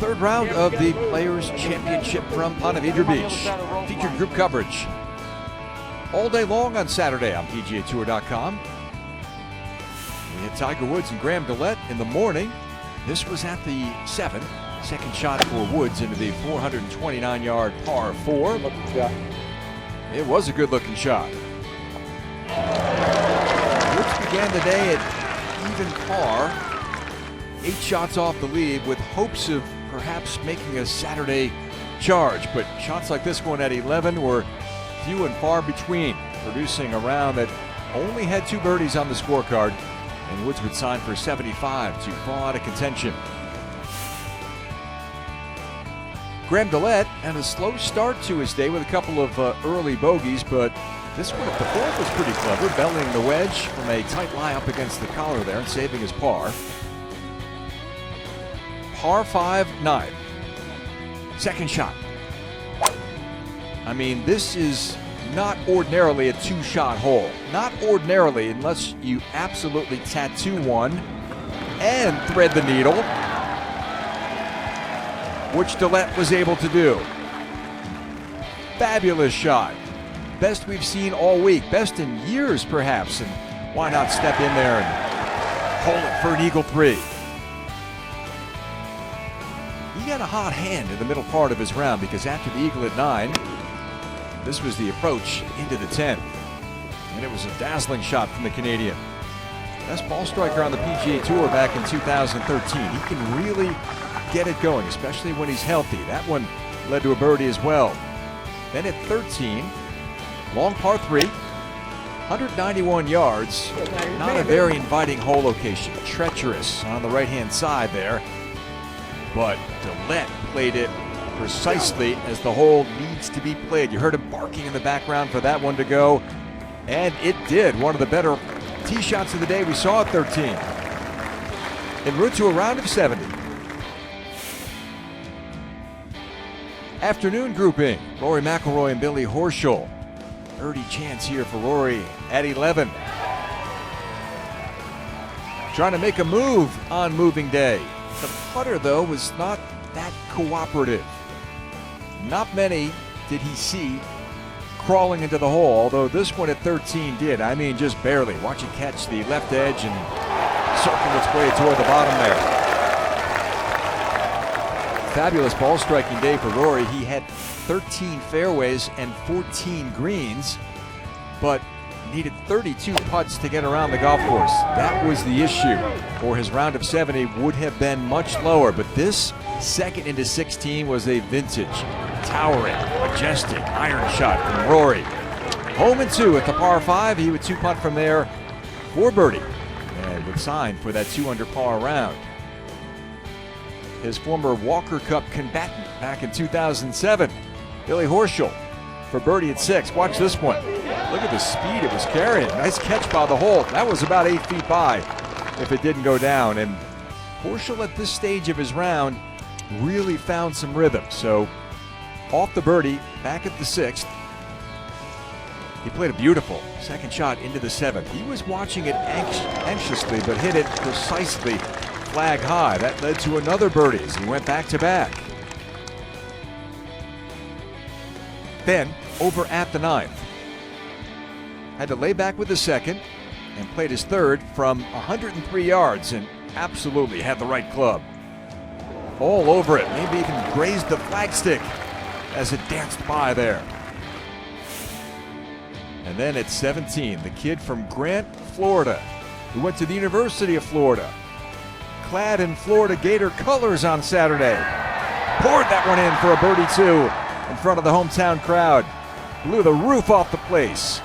Third round of the Players' Championship from Ponte Vedra Beach. Featured group coverage all day long on Saturday on PGA TOUR.com. We had Tiger Woods and DeLaet in the morning. This was at the 7. Second shot for Woods into the 429-yard par 4. It was a good-looking shot. Woods began the day at even par. 8 shots off the lead with hopes of perhaps making a Saturday charge. But shots like this one at 11 were few and far between, producing a round that only had 2 birdies on the scorecard. And Woods would sign for 75 to fall out of contention. DeLaet had a slow start to his day with a couple of early bogeys, but this one at the 4th was pretty clever, bellying the wedge from a tight lie up against the collar there and saving his par. Par 5, 9. Second shot. I mean, this is not ordinarily a 2-shot hole. Not ordinarily, unless you absolutely tattoo one and thread the needle, which DeLaet was able to do. Fabulous shot. Best we've seen all week. Best in years, perhaps. And why not step in there and hold it for an eagle 3? He got a hot hand in the middle part of his round because after the eagle at 9, this was the approach into the 10th. And it was a dazzling shot from the Canadian. Best ball striker on the PGA Tour back in 2013. He can really get it going, especially when he's healthy. That one led to a birdie as well. Then at 13, long par 3, 191 yards. Not a very inviting hole location. Treacherous on the right-hand side there. But DeLaet played it precisely as the hole needs to be played. You heard him barking in the background for that one to go. And it did. One of the better tee shots of the day we saw at 13. En route to a round of 70. Afternoon grouping, Rory McIlroy and Billy Horschel. Birdie chance here for Rory at 11. Trying to make a move on moving day. The putter, though, was not that cooperative. Not many did he see crawling into the hole, although this one at 13 did. I mean, just barely. Watch it catch the left edge and circle its way toward the bottom there. Fabulous ball striking day for Rory. He had 13 fairways and 14 greens, but needed 32 putts to get around the golf course. That was the issue, or his round of 70 would have been much lower. But this second into 16 was a vintage, towering, majestic iron shot from Rory. Home and 2 at the par 5. He would 2-putt from there for birdie and would sign for that 2-under par round. His former Walker Cup combatant back in 2007, Billy Horschel, for birdie at 6. Watch this one. Look at the speed it was carrying. Nice catch by the hole. That was about 8 feet by if it didn't go down. And Horschel at this stage of his round really found some rhythm. So off the birdie, back at the 6th, he played a beautiful second shot into the 7th. He was watching it anxiously, but hit it precisely flag high. That led to another birdie as he went back to back. Then over at the 9th, had to lay back with the 2nd and played his 3rd from 103 yards and absolutely had the right club. All over it, maybe even grazed the flagstick as it danced by there. And then at 17, the kid from Grant, Florida, who went to the University of Florida, clad in Florida Gator colors on Saturday, poured that one in for a birdie 2 in front of the hometown crowd. Blew the roof off the place.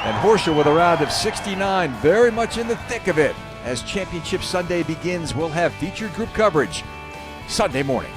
And Horschel with a round of 69, very much in the thick of it. As Championship Sunday begins, we'll have featured group coverage Sunday morning.